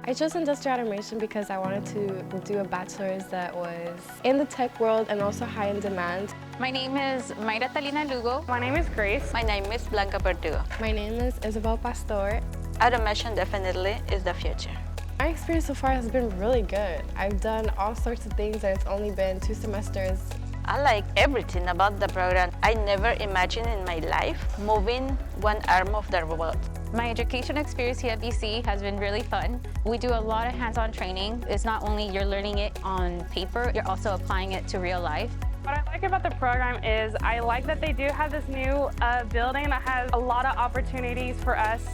I chose industrial automation because I wanted to do a bachelor's that was in the tech world and also high in demand. My name is Mayra Talina Lugo. My name is Grace. My name is Blanca Verdugo. My name is Isabel Pastor. Automation definitely is the future. My experience so far has been really good. I've done all sorts of things and it's only been 2 semesters. I like everything about the program. I never imagined in my life moving one arm of the robot. My education experience here at BC has been really fun. We do a lot of hands-on training. It's not only you're learning it on paper, you're also applying it to real life. What I like about the program is I like that they do have this new building that has a lot of opportunities for us.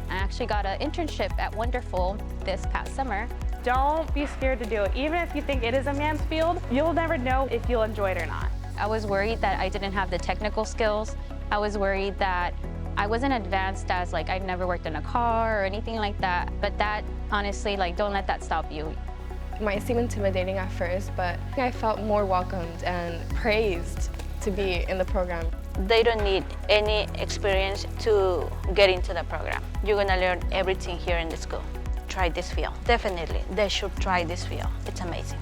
I actually got an internship at Wonderful this past summer. Don't be scared to do it. Even if you think it is a man's field, you'll never know if you'll enjoy it or not. I was worried that I didn't have the technical skills. I was worried that I wasn't advanced as I've never worked in a car or anything like that. But that, honestly, don't let that stop you. It might seem intimidating at first, but I felt more welcomed and praised to be in the program. They don't need any experience to get into the program. You're gonna learn everything here in the school. Try this field. Definitely, they should try this field. It's amazing.